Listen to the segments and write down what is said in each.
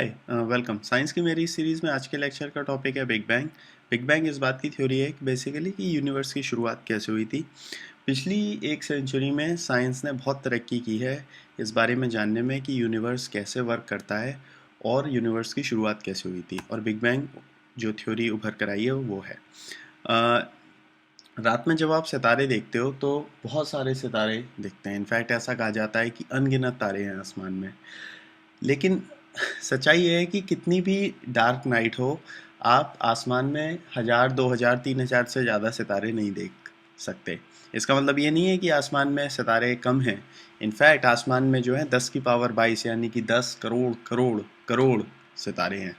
Hi welcome. Science की मेरी series में आज के लेक्चर का टॉपिक है बिग बैंग। बिग बैंग इस बात की थ्योरी है कि बेसिकली कि यूनिवर्स की शुरुआत कैसे हुई थी। पिछली एक सेंचुरी में साइंस ने बहुत तरक्की की है इस बारे में जानने में कि यूनिवर्स कैसे वर्क करता है और यूनिवर्स की शुरुआत कैसे हुई थी, और बिग बैंग जो थ्योरी उभर कर आई है वो है। रात में जब आप सितारे देखते हो तो बहुत सारे सितारे दिखते हैं। इनफैक्ट ऐसा कहा जाता है कि अनगिनत तारे हैं आसमान में। लेकिन सच्चाई ये है कि कितनी भी डार्क नाइट हो, आप आसमान में 1000, 2000, 3000 से ज़्यादा सितारे नहीं देख सकते। इसका मतलब ये नहीं है कि आसमान में सितारे कम हैं। इनफैक्ट आसमान में जो है 10 की पावर 22 यानी कि 10 करोड़ करोड़ करोड़ सितारे हैं।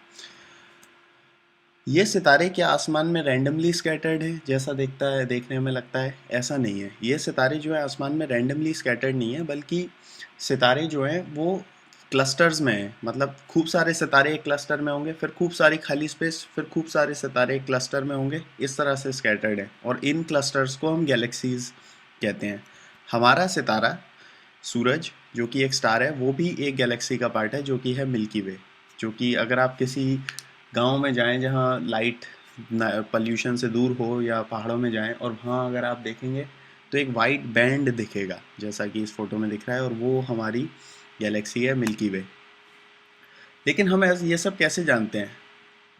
ये सितारे क्या आसमान में रैंडमली स्कैटर्ड है जैसा देखने में लगता है? ऐसा नहीं है। ये सितारे जो है आसमान में रैंडमली स्कैटर्ड नहीं है, बल्कि सितारे जो हैं वो क्लस्टर्स में हैं। मतलब खूब सारे सितारे एक क्लस्टर में होंगे, फिर खूब सारी खाली स्पेस, फिर खूब सारे सितारे एक क्लस्टर में होंगे। इस तरह से स्कैटर्ड है, और इन क्लस्टर्स को हम गैलेक्सीज कहते हैं। हमारा सितारा सूरज, जो कि एक स्टार है, वो भी एक गैलेक्सी का पार्ट है, जो कि है मिल्की वे। जो कि अगर आप किसी गांव में जाएं जहां लाइट पॉल्यूशन से दूर हो, या पहाड़ों में जाएं और वहां अगर आप देखेंगे तो एक वाइट बैंड दिखेगा जैसा कि इस फोटो में दिख रहा है, और वो हमारी गैलेक्सी है मिल्की वे। लेकिन हम ये सब कैसे जानते हैं?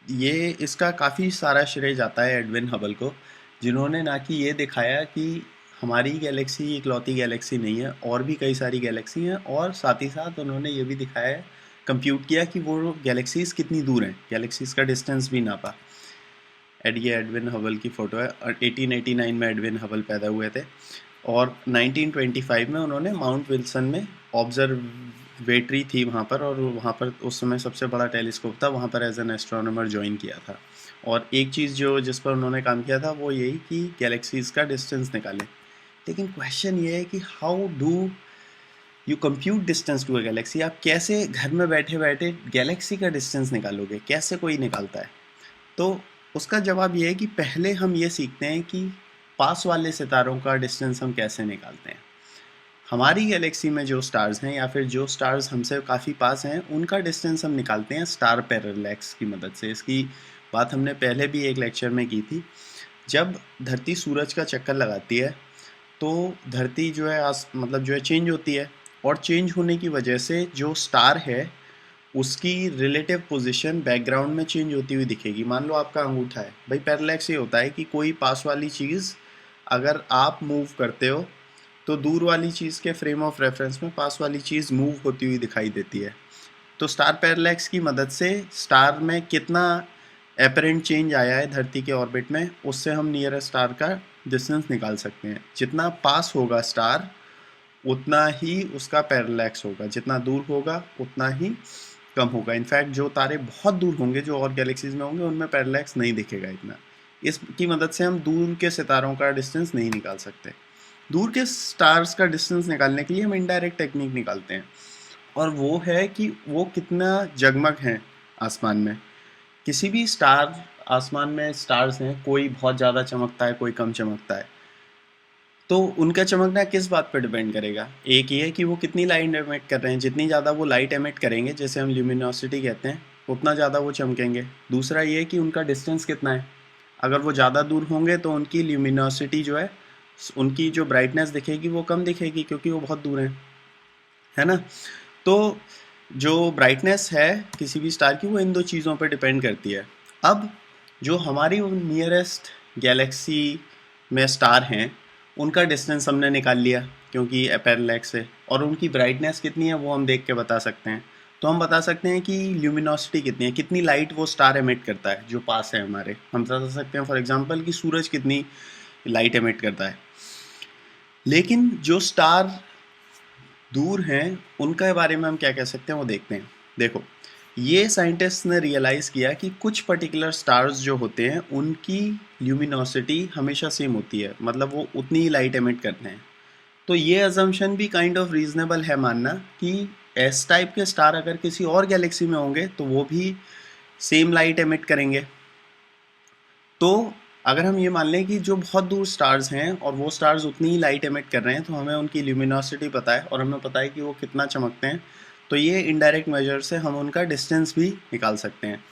ये इसका काफ़ी सारा श्रेय जाता है एडविन हबल को, जिन्होंने ना कि ये दिखाया कि हमारी गैलेक्सी इकलौती गैलेक्सी नहीं है, और भी कई सारी गैलेक्सी हैं, और साथ ही साथ उन्होंने ये भी दिखाया है, कंप्यूट किया कि वो गैलेक्सीज कितनी दूर हैं, गैलेक्सीज का डिस्टेंस भी नापा। ये एडविन हबल की फ़ोटो है। 1889 में एडविन हबल पैदा हुए थे, और 1925 में उन्होंने माउंट विल्सन में ऑब्जर्वेटरी थी वहाँ पर, और वहाँ पर उस समय सबसे बड़ा टेलीस्कोप था, वहाँ पर एज एन एस्ट्रोनॉमर ज्वाइन किया था। और एक चीज़ जिस पर उन्होंने काम किया था वो यही कि गैलेक्सीज़ का डिस्टेंस निकालें। लेकिन क्वेश्चन ये है कि how do you compute distance to a galaxy? आप कैसे घर में बैठे बैठे गैलेक्सी का डिस्टेंस निकालोगे? कैसे कोई निकालता है? तो उसका जवाब ये है कि पहले हम ये सीखते हैं कि पास वाले सितारों का डिस्टेंस हम कैसे निकालते हैं। हमारी गैलेक्सी में जो स्टार्स हैं, या फिर जो स्टार्स हमसे काफ़ी पास हैं, उनका डिस्टेंस हम निकालते हैं स्टार पैरेलैक्स की मदद से। इसकी बात हमने पहले भी एक लेक्चर में की थी। जब धरती सूरज का चक्कर लगाती है तो धरती जो है मतलब जो है चेंज होती है, और चेंज होने की वजह से जो स्टार है उसकी रिलेटिव पोजीशन बैकग्राउंड में चेंज होती हुई दिखेगी। मान लो आपका अंगूठा है। भाई पैरेलैक्स ये होता है कि कोई पास वाली चीज़ अगर आप मूव करते हो तो दूर वाली चीज़ के फ्रेम ऑफ रेफरेंस में पास वाली चीज़ मूव होती हुई दिखाई देती है। तो स्टार पैरेलैक्स की मदद से स्टार में कितना एपरेंट चेंज आया है धरती के ऑर्बिट में, उससे हम नियरेस्ट स्टार का डिस्टेंस निकाल सकते हैं। जितना पास होगा स्टार उतना ही उसका पैरेलैक्स होगा, जितना दूर होगा उतना ही कम होगा। इनफैक्ट जो तारे बहुत दूर होंगे, जो और गैलेक्सीज में होंगे, उनमें पैरेलैक्स नहीं दिखेगा इतना। इसकी मदद से हम दूर के सितारों का डिस्टेंस नहीं निकाल सकते। दूर के स्टार्स का डिस्टेंस निकालने के लिए हम इनडायरेक्ट टेक्निक निकालते हैं, और वो है कि वो कितना जगमग है आसमान में। किसी भी स्टार, आसमान में स्टार्स हैं, कोई बहुत ज़्यादा चमकता है, कोई कम चमकता है। तो उनका चमकना किस बात पर डिपेंड करेगा? एक ये है कि वो कितनी लाइट एमिट कर रहे हैं। जितनी ज़्यादा वो लाइट एमिट करेंगे, जैसे हम ल्यूमिनोसिटी कहते हैं, उतना ज़्यादा वो चमकेंगे। दूसरा ये है कि उनका डिस्टेंस कितना है। अगर वो ज़्यादा दूर होंगे तो उनकी ल्यूमिनोसिटी जो है, उनकी जो ब्राइटनेस दिखेगी वो कम दिखेगी, क्योंकि वो बहुत दूर हैं, है ना। तो जो ब्राइटनेस है किसी भी स्टार की, वो इन दो चीज़ों पर डिपेंड करती है। अब जो हमारी नियरेस्ट गैलेक्सी में स्टार हैं, उनका डिस्टेंस हमने निकाल लिया क्योंकि पैरेलैक्स है, और उनकी ब्राइटनेस कितनी है वो हम देख के बता सकते हैं। तो हम बता सकते हैं कि ल्यूमिनोसिटी कितनी है, कितनी लाइट वो स्टार एमिट करता है जो पास है हमारे। हम बता सकते हैं फॉर एग्जांपल कि सूरज कितनी लाइट एमिट करता है। लेकिन जो स्टार दूर हैं उनके बारे में हम क्या कह सकते हैं वो देखते हैं। देखो, ये साइंटिस्ट ने रियलाइज़ किया कि कुछ पर्टिकुलर स्टार्स जो होते हैं उनकी ल्यूमिनोसिटी हमेशा सेम होती है, मतलब वो उतनी ही लाइट एमिट करते हैं। तो ये अजम्पशन भी काइंड ऑफ रीजनेबल है मानना कि एस टाइप के स्टार अगर किसी और गैलेक्सी में होंगे तो वो भी सेम लाइट एमिट करेंगे। तो अगर हम ये मान लें कि जो बहुत दूर स्टार्स हैं और वो स्टार्स उतनी ही लाइट एमिट कर रहे हैं, तो हमें उनकी ल्यूमिनोसिटी पता है और हमें पता है कि वो कितना चमकते हैं, तो ये इनडायरेक्ट मेजर से हम उनका डिस्टेंस भी निकाल सकते हैं।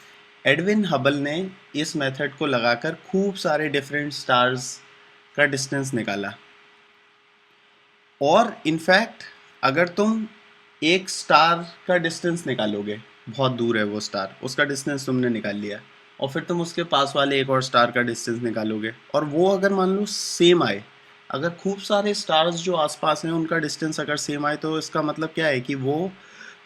एडविन हबल ने इस मेथड को लगाकर खूब सारे डिफरेंट स्टार्स का डिस्टेंस निकाला। और इनफैक्ट अगर तुम एक स्टार का डिस्टेंस निकालोगे, बहुत दूर है वो स्टार, उसका डिस्टेंस तुमने निकाल लिया, और फिर तुम उसके पास वाले एक और स्टार का डिस्टेंस निकालोगे, और वो अगर मान लो सेम आए, अगर खूब सारे स्टार्स जो आसपास हैं उनका डिस्टेंस अगर सेम आए, तो इसका मतलब क्या है कि वो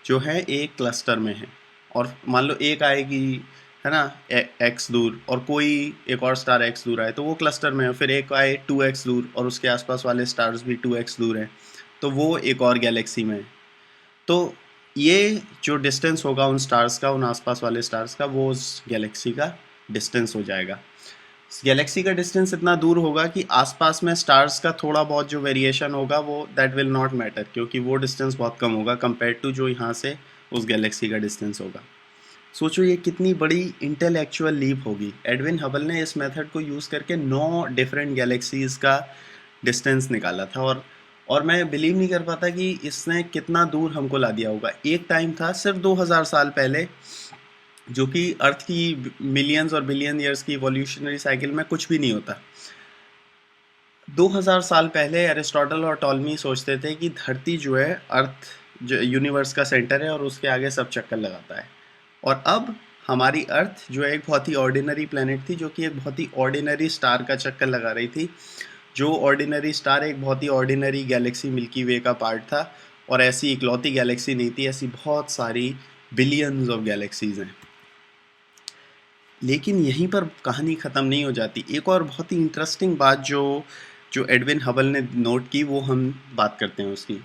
जो है एक क्लस्टर में है। और मान लो एक आएगी, है ना, एक्स दूर, और कोई एक और स्टार एक्स दूर आए, तो वो क्लस्टर में है। फिर एक आए 2x दूर और उसके आसपास वाले स्टार्स भी 2x दूर हैं, तो वो एक और गैलेक्सी में है। तो ये जो डिस्टेंस होगा उन स्टार्स का, उन आसपास वाले स्टार्स का, वो उस गैलेक्सी का डिस्टेंस हो जाएगा। गैलेक्सी का डिस्टेंस इतना दूर होगा कि आसपास में स्टार्स का थोड़ा बहुत जो वेरिएशन होगा वो दैट विल नॉट मैटर, क्योंकि वो डिस्टेंस बहुत कम होगा कंपेयर टू जो यहाँ से उस गैलेक्सी का डिस्टेंस होगा। सोचो ये कितनी बड़ी इंटेलेक्चुअल लीप होगी। एडविन हबल ने इस मेथड को यूज़ करके 9 डिफरेंट गैलेक्सीज का डिस्टेंस निकाला था। और मैं बिलीव नहीं कर पाता कि इसने कितना दूर हमको ला दिया होगा। एक टाइम था सिर्फ 2000 साल पहले, जो कि अर्थ की मिलियंस और बिलियन ईयर्स की इवोल्यूशनरी साइकिल में कुछ भी नहीं होता। 2000 साल पहले एरिस्टोटल और टॉलमी सोचते थे कि धरती जो है, अर्थ जो यूनिवर्स का सेंटर है और उसके आगे सब चक्कर लगाता है। और अब हमारी अर्थ जो है एक बहुत ही ऑर्डिनरी प्लेनेट थी, जो कि एक बहुत ही ऑर्डिनरी स्टार का चक्कर लगा रही थी, जो ऑर्डिनरी स्टार एक बहुत ही ऑर्डिनरी गैलेक्सी मिल्की वे का पार्ट था। और ऐसी इकलौती गैलेक्सी नहीं थी, ऐसी बहुत सारी बिलियंस ऑफ गैलेक्सीज हैं। लेकिन यहीं पर कहानी ख़त्म नहीं हो जाती। एक और बहुत ही इंटरेस्टिंग बात जो जो एडविन हबल ने नोट की, वो हम बात करते हैं उसकी।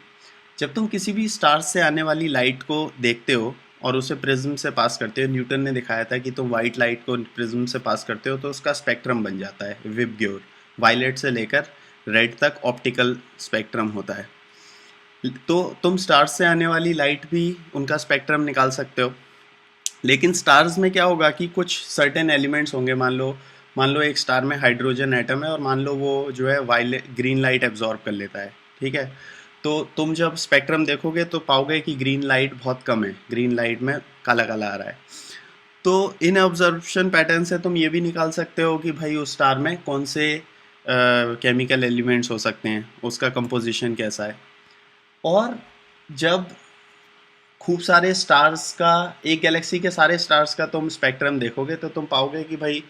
जब तुम किसी भी स्टार से आने वाली लाइट को देखते हो और उसे प्रिज्म से पास करते हो, न्यूटन ने दिखाया था कि तुम वाइट लाइट को प्रिज्म से पास करते हो तो उसका स्पेक्ट्रम बन जाता है विबग्योर। वायलेट से लेकर रेड तक ऑप्टिकल स्पेक्ट्रम होता है। तो तुम स्टार्स से आने वाली लाइट भी उनका स्पेक्ट्रम निकाल सकते हो। लेकिन स्टार्स में क्या होगा कि कुछ सर्टेन एलिमेंट्स होंगे। मान लो एक स्टार में हाइड्रोजन एटम है, और मान लो वो जो है वायलेट ग्रीन लाइट एब्जॉर्ब कर लेता है, ठीक है। तो तुम जब स्पेक्ट्रम देखोगे तो पाओगे कि ग्रीन लाइट बहुत कम है, ग्रीन लाइट में काला काला आ रहा है। तो इन ऑब्जर्वेशन पैटर्न से तुम ये भी निकाल सकते हो कि भाई उस स्टार में कौन से केमिकल एलिमेंट्स हो सकते हैं, उसका कंपोजिशन कैसा है। और जब खूब सारे स्टार्स का, एक गैलेक्सी के सारे स्टार्स का तुम स्पेक्ट्रम देखोगे तो तुम पाओगे कि भाई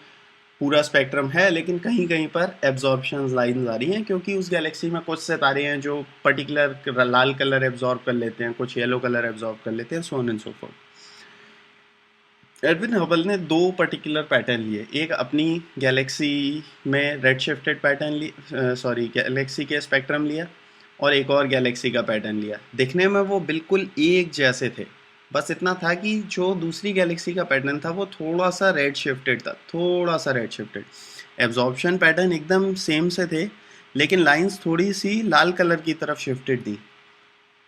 पूरा स्पेक्ट्रम है, लेकिन कहीं कहीं पर एब्जॉर्प्शन लाइन्स आ रही हैं, क्योंकि उस गैलेक्सी में कुछ सितारे हैं जो पर्टिकुलर लाल कलर एब्जॉर्ब कर लेते हैं, कुछ येलो कलर एब्जॉर्ब कर लेते हैं, so on and so fourth. Edwin Hubble ने 2 पर्टिकुलर पैटर्न लिए। एक अपनी गैलेक्सी में रेड शिफ्टेड पैटर्न गैलेक्सी के स्पेक्ट्रम लिया, और एक और गैलेक्सी का पैटर्न लिया। दिखने में वो बिल्कुल एक जैसे थे, बस इतना था कि जो दूसरी गैलेक्सी का पैटर्न था वो थोड़ा सा रेड शिफ्टेड था, थोड़ा सा रेड शिफ्टेड। एब्जॉर्प्शन पैटर्न एकदम सेम से थे, लेकिन लाइंस थोड़ी सी लाल कलर की तरफ शिफ्टेड थी।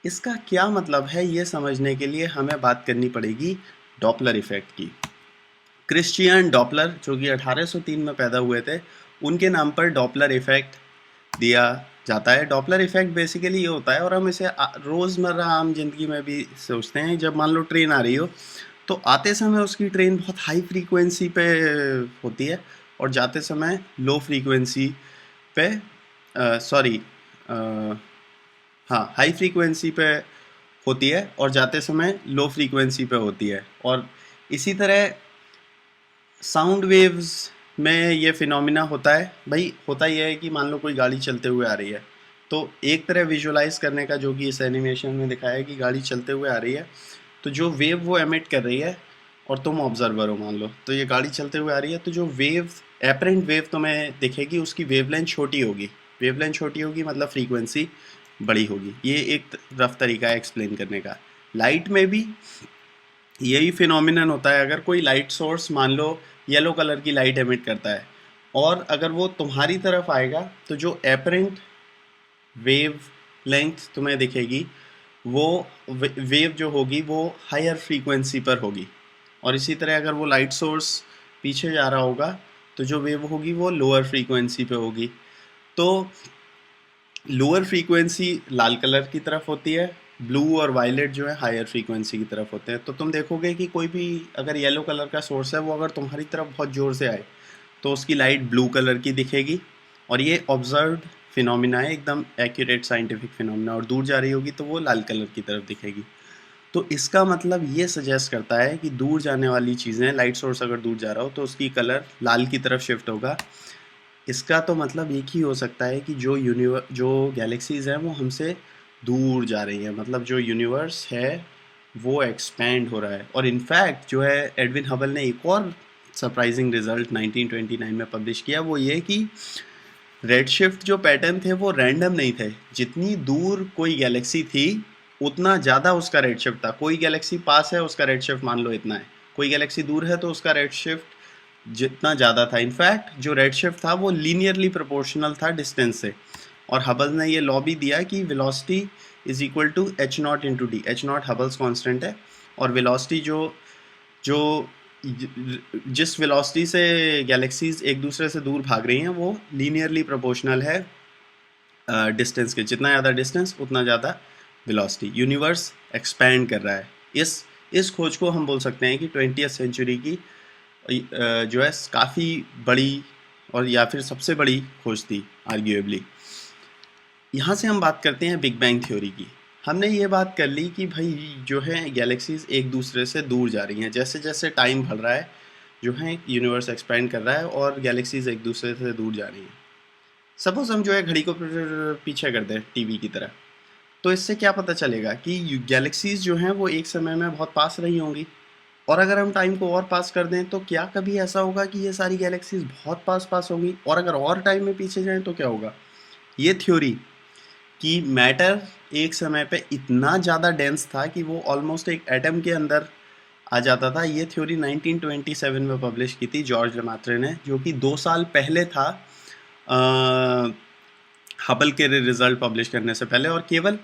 इसका क्या मतलब है, ये समझने के लिए हमें बात करनी पड़ेगी डॉपलर इफेक्ट की। क्रिश्चियन डॉपलर, जो कि 1803 में पैदा हुए थे, उनके नाम पर डॉपलर इफेक्ट दिया जाता है। डॉपलर इफेक्ट बेसिकली ये होता है, और हम इसे रोज़मर्रा आम जिंदगी में भी सोचते हैं। जब मान लो ट्रेन आ रही हो, तो आते समय उसकी ट्रेन बहुत हाई फ्रीक्वेंसी पे होती है, और जाते समय लो फ्रीक्वेंसी पे सॉरी हाँ, हाई फ्रीक्वेंसी पे होती है और जाते समय लो फ्रीक्वेंसी पे होती है। और इसी तरह साउंड वेव्स में ये फिनोमिना होता है। भाई होता ये है कि मान लो कोई गाड़ी चलते हुए आ रही है, तो एक तरह विजुलाइज करने का, जो कि इस एनिमेशन में दिखाया है कि गाड़ी चलते हुए आ रही है, तो जो वेव वो एमिट कर रही है, और तुम ऑब्जर्वर हो मान लो, तो ये गाड़ी चलते हुए आ रही है, तो जो वेव एपरेंट वेव तुम्हें दिखेगी उसकी वेवलेंथ छोटी होगी। वेवलेंथ छोटी होगी मतलब फ्रीक्वेंसी बड़ी होगी। ये एक रफ तरीका है एक्सप्लेन करने का। लाइट में भी यही फिनोमिनन होता है। अगर कोई लाइट सोर्स मान लो येलो कलर की लाइट एमिट करता है, और अगर वो तुम्हारी तरफ आएगा, तो जो एपरेंट वेव लेंथ तुम्हें दिखेगी, वो वेव जो होगी वो हायर फ्रीक्वेंसी पर होगी। और इसी तरह अगर वो लाइट सोर्स पीछे जा रहा होगा, तो जो वेव होगी वो लोअर फ्रीक्वेंसी पे होगी। तो लोअर फ्रीक्वेंसी लाल कलर की तरफ होती है, ब्लू और वायलेट जो है हायर फ्रीक्वेंसी की तरफ होते हैं। तो तुम देखोगे कि कोई भी अगर येलो कलर का सोर्स है वो अगर तुम्हारी तरफ बहुत ज़ोर से आए तो उसकी लाइट ब्लू कलर की दिखेगी, और ये ऑब्जर्व्ड फिनोमिना है, एकदम एक्यूरेट साइंटिफिक फिनोमिना। और दूर जा रही होगी तो वो लाल कलर की तरफ दिखेगी। तो इसका मतलब ये सजेस्ट करता है कि दूर जाने वाली चीज़ें, लाइट सोर्स अगर दूर जा रहा हो तो उसकी कलर लाल की तरफ शिफ्ट होगा। इसका तो मतलब एक ही हो सकता है कि जो गैलेक्सीज़ हैं वो हमसे दूर जा रही हैं, मतलब जो यूनिवर्स है वो एक्सपैंड हो रहा है। और इनफैक्ट जो है एडविन हबल ने एक और सरप्राइजिंग रिजल्ट 1929 में पब्लिश किया, वो ये कि रेडशिफ्ट जो पैटर्न थे वो रैंडम नहीं थे। जितनी दूर कोई गैलेक्सी थी उतना ज़्यादा उसका रेडशिफ्ट था। कोई गैलेक्सी पास है उसका रेडशिफ्ट मान लो इतना है, कोई गैलेक्सी दूर है तो उसका रेडशिफ्ट जितना ज़्यादा था। इनफैक्ट जो रेडशिफ्ट था वो लीनियरली प्रोपोर्शनल था डिस्टेंस से। और हबल ने ये लॉ भी दिया कि velocity is equal to H naught into D. H naught Hubble's constant है, और वेलोसिटी जो जो जिस वेलोसिटी से गैलेक्सीज एक दूसरे से दूर भाग रही हैं वो लीनियरली प्रोपोर्शनल है डिस्टेंस के। जितना ज़्यादा डिस्टेंस उतना ज़्यादा वेलोसिटी। यूनिवर्स एक्सपैंड कर रहा है। इस खोज को हम बोल सकते हैं कि 20th सेंचुरी की जो है काफ़ी बड़ी और या फिर सबसे बड़ी खोज थी आर्ग्यूएबली। यहाँ से हम बात करते हैं बिग बैंग थ्योरी की। हमने ये बात कर ली कि भाई जो है गैलेक्सीज एक दूसरे से दूर जा रही हैं, जैसे जैसे टाइम बढ़ रहा है जो है यूनिवर्स एक्सपैंड कर रहा है और गैलेक्सीज एक दूसरे से दूर जा रही हैं। सपोज हम जो है घड़ी को पीछे कर दें टीवी की तरह, तो इससे क्या पता चलेगा कि गैलेक्सीज जो हैं वो एक समय में बहुत पास रही होंगी। और अगर हम टाइम को और पास कर दें तो क्या कभी ऐसा होगा कि ये सारी गैलेक्सीज बहुत पास पास होंगी? और अगर और टाइम में पीछे जाएं तो क्या होगा? ये थ्योरी कि मैटर एक समय पे इतना ज़्यादा डेंस था कि वो ऑलमोस्ट एक एटम के अंदर आ जाता था, ये थ्योरी 1927 में पब्लिश की थी जॉर्ज लेमात्रे ने, जो कि 2 साल पहले था हबल के रिजल्ट पब्लिश करने से पहले। और केवल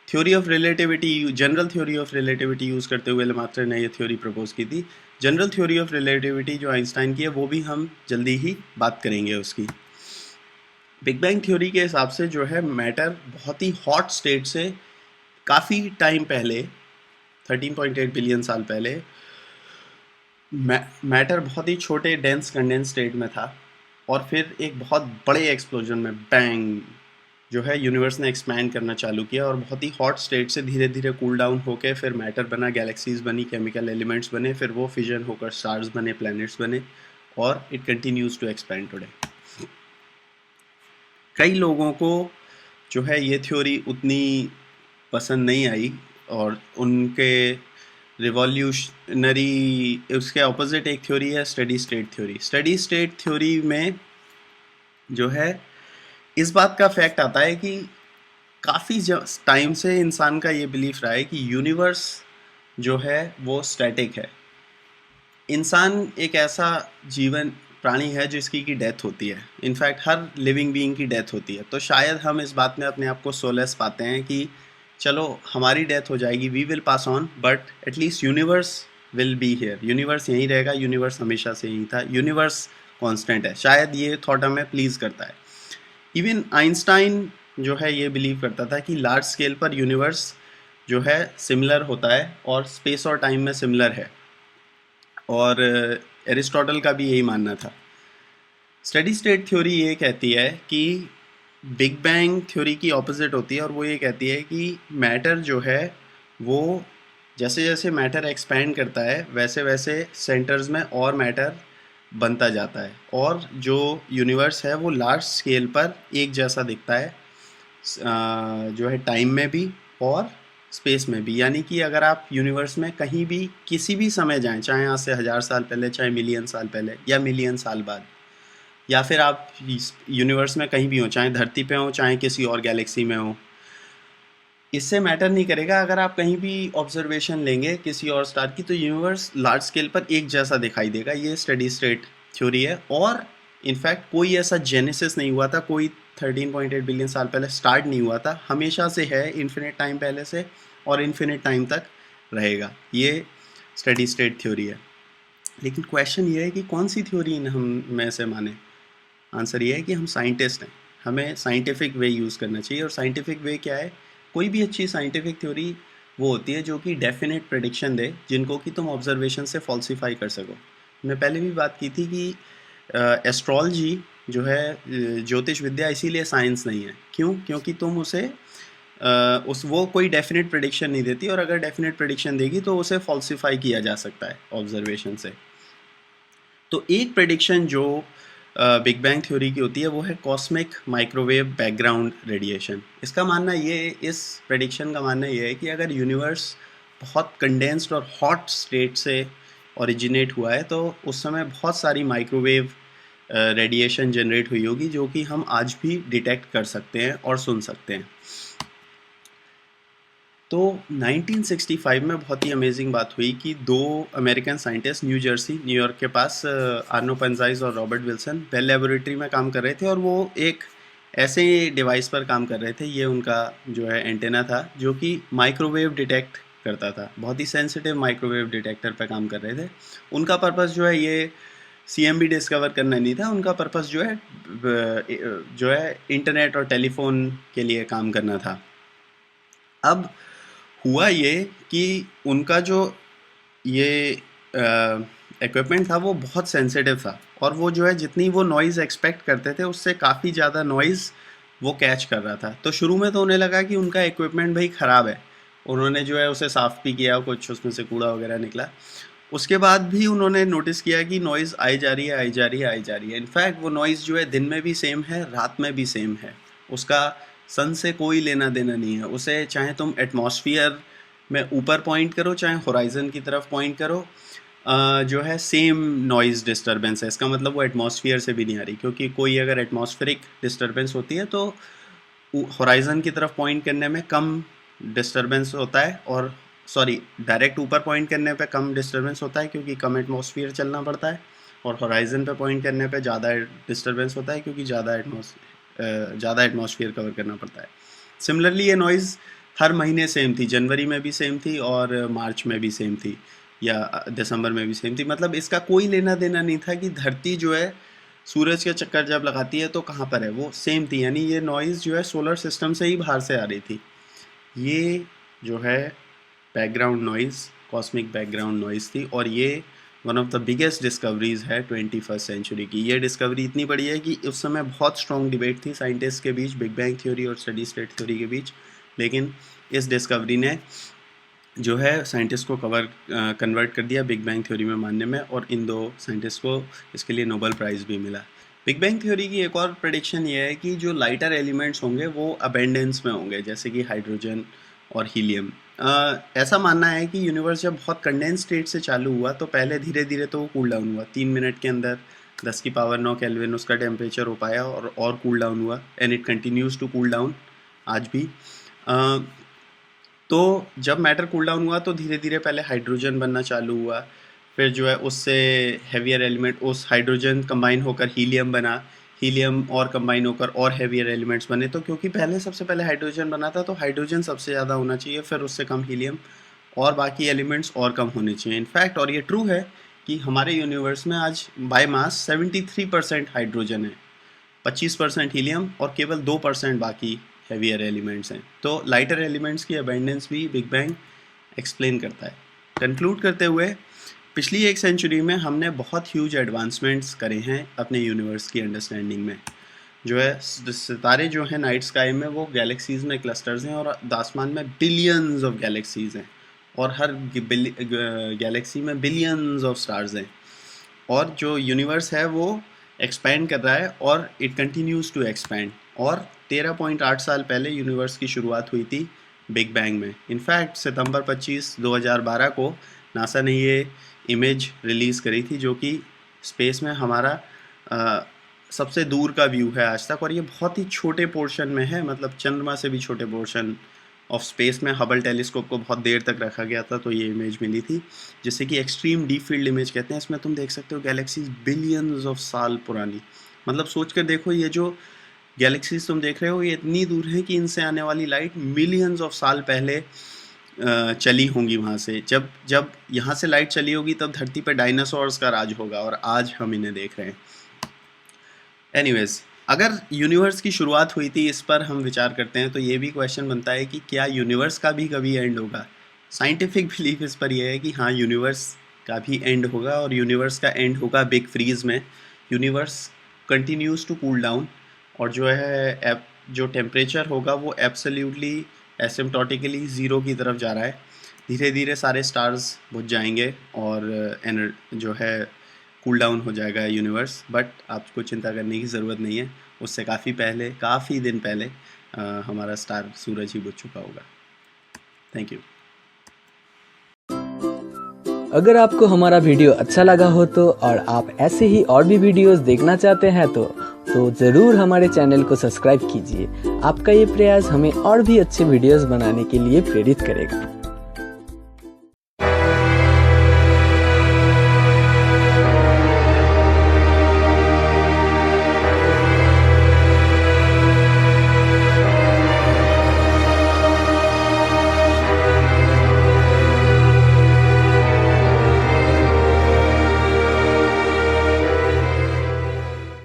theory of relativity, general theory of relativity use करते हुए लेमात्रे ने ये थ्योरी प्रपोज की थी। जनरल थ्योरी ऑफ रिलेटिविटी जो आइंस्टाइन की है वो भी हम जल्दी ही बात करेंगे उसकी। बिग बैंग थ्योरी के हिसाब से जो है मैटर बहुत ही हॉट स्टेट से काफ़ी टाइम पहले 13.8 बिलियन साल पहले मैटर बहुत ही छोटे डेंस कंडेंस स्टेट में था, और फिर एक बहुत बड़े एक्सप्लोजन में बैंग जो है यूनिवर्स ने एक्सपैंड करना चालू किया, और बहुत ही हॉट स्टेट से धीरे धीरे कूल डाउन होकर फिर मैटर बना, गैलेक्सीज बनी, केमिकल एलिमेंट्स बने, फिर वो फिजन होकर स्टार्स बने, प्लैनेट्स बने, और it continues to expand today. कई लोगों को जो है ये थ्योरी उतनी पसंद नहीं आई, और उनके रिवॉल्यूशनरी उसके ऑपोजिट एक थ्योरी है steady state theory. Steady state theory में जो है इस बात का फैक्ट आता है कि काफ़ी टाइम से इंसान का ये बिलीफ रहा है कि यूनिवर्स जो है वो स्टैटिक है। इंसान एक ऐसा जीवन प्राणी है जिसकी की डेथ होती है, इनफैक्ट हर लिविंग बीइंग की डेथ होती है। तो शायद हम इस बात में अपने आप को सोलेस पाते हैं कि चलो हमारी डेथ हो जाएगी, we will pass on, but at least universe will be here, universe यहीं रहेगा, यूनिवर्स हमेशा से यहीं था, यूनिवर्स कांस्टेंट है। शायद ये थॉट हमें प्लीज़ करता है। इवन आइंस्टाइन जो है ये बिलीव करता था कि लार्ज स्केल पर यूनिवर्स जो है सिमिलर होता है और स्पेस और टाइम में सिमिलर है, और एरिस्टोटल का भी यही मानना था। स्टडी स्टेट थ्योरी ये कहती है कि बिग बैंग थ्योरी की ऑपोजिट होती है, और वो ये कहती है कि मैटर जो है वो जैसे जैसे मैटर एक्सपैंड करता है वैसे वैसे सेंटर्स में और मैटर बनता जाता है, और जो यूनिवर्स है वो लार्ज स्केल पर एक जैसा दिखता है जो है टाइम में भी और स्पेस में भी। यानी कि अगर आप यूनिवर्स में कहीं भी किसी भी समय जाएं, चाहे आज से 1000 साल पहले, चाहे मिलियन साल पहले या मिलियन साल बाद, या फिर आप यूनिवर्स में कहीं भी हो, चाहे धरती पे हो चाहे किसी और गैलेक्सी में हो, इससे मैटर नहीं करेगा। अगर आप कहीं भी ऑब्जर्वेशन लेंगे किसी और स्टार की तो यूनिवर्स लार्ज स्केल पर एक जैसा दिखाई देगा। ये स्टडी स्टेट थ्योरी है, और इनफैक्ट कोई ऐसा जेनेसिस नहीं हुआ था, कोई 13.8 बिलियन साल पहले स्टार्ट नहीं हुआ था, हमेशा से है इन्फिनिट टाइम पहले से और इन्फिनिट टाइम तक रहेगा। ये स्टडी स्टेट थ्योरी है। लेकिन क्वेश्चन ये है कि कौन सी थ्योरी हम में से माने? आंसर ये है कि हम साइंटिस्ट हैं, हमें साइंटिफिक वे यूज़ करना चाहिए। और साइंटिफिक वे क्या है? कोई भी अच्छी साइंटिफिक थ्योरी वो होती है जो कि डेफिनेट प्रेडिक्शन दे, जिनको कि तुम ऑब्जर्वेशन से फॉल्सिफाई कर सको। मैं पहले भी बात की थी कि एस्ट्रोलॉजी जो है ज्योतिष विद्या इसीलिए साइंस नहीं है। क्यों? क्योंकि तुम उसे उस वो कोई डेफिनेट प्रेडिक्शन नहीं देती, और अगर डेफिनेट प्रेडिक्शन देगी तो उसे फॉल्सिफाई किया जा सकता है ऑब्जर्वेशन से। तो एक प्रेडिक्शन जो बिग बैंग थ्योरी की होती है वो है कॉस्मिक माइक्रोवेव बैकग्राउंड रेडिएशन। इसका मानना ये, इस प्रेडिक्शन का मानना ये है कि अगर यूनिवर्स बहुत कंडेंस्ड और हॉट स्टेट से ओरिजिनेट हुआ है तो उस समय बहुत सारी माइक्रोवेव रेडिएशन जनरेट हुई होगी जो कि हम आज भी डिटेक्ट कर सकते हैं और सुन सकते हैं। तो 1965 में बहुत ही अमेजिंग बात हुई कि दो अमेरिकन साइंटिस्ट न्यूयॉर्क के पास आर्नो पेंजाइस और रॉबर्ट विल्सन बेल लेबोरेटरी में काम कर रहे थे, और वो एक ऐसे डिवाइस पर काम कर रहे थे, ये उनका जो है एंटेना था जो कि माइक्रोवेव डिटेक्ट करता था। बहुत ही सेंसिटिव माइक्रोवेव डिटेक्टर पर काम कर रहे थे। उनका पर्पस जो है ये CMB डिस्कवर करना नहीं था, उनका पर्पस जो है इंटरनेट और टेलीफोन के लिए काम करना था। अब हुआ ये कि उनका जो ये इक्विपमेंट था वो बहुत सेंसिटिव था, और वो जो है जितनी वो नॉइज़ एक्सपेक्ट करते थे उससे काफ़ी ज़्यादा नॉइज़ वो कैच कर रहा था। तो शुरू में तो उन्हें लगा कि उनका इक्विपमेंट भाई ख़राब है। उन्होंने जो है उसे साफ़ भी किया, कुछ उसमें से कूड़ा वगैरह निकला। उसके बाद भी उन्होंने नोटिस किया कि नॉइज़ आई जा रही है, आई जा रही है, आई जा रही है। इनफैक्ट वो नॉइज़ जो है दिन में भी सेम है, रात में भी सेम है। उसका सन से कोई लेना देना नहीं है। उसे चाहे तुम एटमॉस्फियर में ऊपर पॉइंट करो, चाहे होराइज़न की तरफ पॉइंट करो, जो है सेम नॉइज़ डिस्टर्बेंस है। इसका मतलब वो एटमॉस्फियर से भी नहीं आ रही, क्योंकि कोई अगर एटमॉस्फेरिक डिस्टर्बेंस होती है तो होराइज़न की तरफ पॉइंट करने में कम डिस्टर्बेंस होता है, और डायरेक्ट ऊपर पॉइंट करने पे कम डिस्टर्बेंस होता है क्योंकि कम एटमॉस्फेयर चलना पड़ता है, और होराइज़न पे पॉइंट करने पे ज़्यादा डिस्टर्बेंस होता है क्योंकि ज़्यादा एटमॉस्फेयर कवर करना पड़ता है। सिमिलरली ये नॉइज़ हर महीने सेम थी, जनवरी में भी सेम थी और मार्च में भी सेम थी, या दिसंबर में भी सेम थी। मतलब इसका कोई लेना देना नहीं था कि धरती जो है सूरज के चक्कर जब लगाती है तो कहाँ पर है, वो सेम थी। यानी ये नॉइज़ जो है सोलर सिस्टम से ही बाहर से आ रही थी। ये जो है background noise cosmic background noise थी, और ये one of the biggest discoveries है 21st सेंचुरी की। ये डिस्कवरी इतनी बड़ी है कि उस समय बहुत स्ट्रॉन्ग डिबेट थी साइंटिस्ट के बीच, बिग बैंग थ्योरी और स्टेडी स्टेट थ्योरी के बीच, लेकिन इस डिस्कवरी ने जो है साइंटिस्ट को कन्वर्ट कर दिया बिग बैंग थ्योरी में मानने में, और इन दो साइंटिस्ट को इसके लिए नोबेल प्राइज़ भी मिला। बिग बैंग थ्योरी की एक और प्रेडिक्शन ये है कि जो लाइटर एलिमेंट्स होंगे वो अबेंडेंस में होंगे, जैसे कि हाइड्रोजन और हीलियम। ऐसा मानना है कि यूनिवर्स जब बहुत कंडेंस स्टेट से चालू हुआ तो पहले धीरे धीरे तो वो कूल डाउन हुआ। 3 मिनट के अंदर 10⁻⁹ केल्विन उसका टेम्परेचर हो पाया, और कूल डाउन हुआ, and it continues to cool down आज भी। तो जब मैटर कूल डाउन हुआ तो धीरे धीरे पहले हाइड्रोजन बनना चालू हुआ, फिर जो है उससे हैवियर एलिमेंट, उस हाइड्रोजन कंबाइन होकर हीलियम बना, हीलियम और कंबाइन होकर और हैवियर एलिमेंट्स बने। तो क्योंकि पहले सबसे पहले हाइड्रोजन बना था तो हाइड्रोजन सबसे ज़्यादा होना चाहिए, फिर उससे कम हीलियम, और बाकी एलिमेंट्स और कम होने चाहिए। इनफैक्ट, और ये ट्रू है कि हमारे यूनिवर्स में आज बाय मास 73% हाइड्रोजन है, 25% हीलियम और केवल 2% बाकी हेवियर एलिमेंट्स हैं। तो लाइटर एलिमेंट्स की अबेंडेंस भी बिग बैंग एक्सप्लेन करता है। कंक्लूड करते हुए, पिछली एक सेंचुरी में हमने बहुत ह्यूज एडवांसमेंट्स करे हैं अपने यूनिवर्स की अंडरस्टैंडिंग में। जो है सितारे जो हैं नाइट स्काई में वो गैलेक्सीज़ में क्लस्टर्स हैं, और आसमान में बिलियंस ऑफ गैलेक्सीज़ हैं, और हर गैलेक्सी में बिलियंस ऑफ स्टार्स हैं। और जो यूनिवर्स है वो एक्सपैंड कर रहा है, और इट कंटिन्यूज़ टू एक्सपैंड। और 13.8 साल पहले यूनिवर्स की शुरुआत हुई थी बिग बैंग में। इनफैक्ट सितंबर 25, 2012 को नासा ने ये इमेज रिलीज़ करी थी जो कि स्पेस में हमारा सबसे दूर का व्यू है आज तक, और ये बहुत ही छोटे पोर्शन में है, मतलब चंद्रमा से भी छोटे पोर्शन ऑफ स्पेस में हबल टेलीस्कोप को बहुत देर तक रखा गया था, तो ये इमेज मिली थी, जिसे कि एक्सट्रीम डीप फील्ड इमेज कहते हैं। इसमें तुम देख सकते हो गैलेक्सीज बिलियंस ऑफ साल पुरानी। मतलब सोच कर देखो, ये जो गैलेक्सीज तुम देख रहे हो ये इतनी दूर है कि इनसे आने वाली लाइट मिलियंस ऑफ साल पहले चली होंगी वहाँ से। जब यहाँ से लाइट चली होगी तब धरती पर डायनासोर्स का राज होगा, और आज हम इन्हें देख रहे हैं। एनीवेज, अगर यूनिवर्स की शुरुआत हुई थी, इस पर हम विचार करते हैं, तो ये भी क्वेश्चन बनता है कि क्या यूनिवर्स का भी कभी एंड होगा। साइंटिफिक बिलीफ इस पर यह है कि हाँ, यूनिवर्स का भी एंड होगा, और यूनिवर्स का एंड होगा बिग फ्रीज में। Universe continues to cool down, और जो है जो टेम्परेचर होगा वो एब्सोल्युटली एसिम्प्टोटिकली ज़ीरो की तरफ जा रहा है। धीरे धीरे सारे स्टार्स बुझ जाएंगे और जो है कूल डाउन हो जाएगा यूनिवर्स। बट आपको चिंता करने की ज़रूरत नहीं है, उससे काफ़ी दिन पहले हमारा स्टार सूरज ही बुझ चुका होगा। Thank you. अगर आपको हमारा वीडियो अच्छा लगा हो तो, और आप ऐसे ही और भी वीडियोस देखना चाहते हैं तो ज़रूर हमारे चैनल को सब्सक्राइब कीजिए। आपका ये प्रयास हमें और भी अच्छे वीडियोस बनाने के लिए प्रेरित करेगा।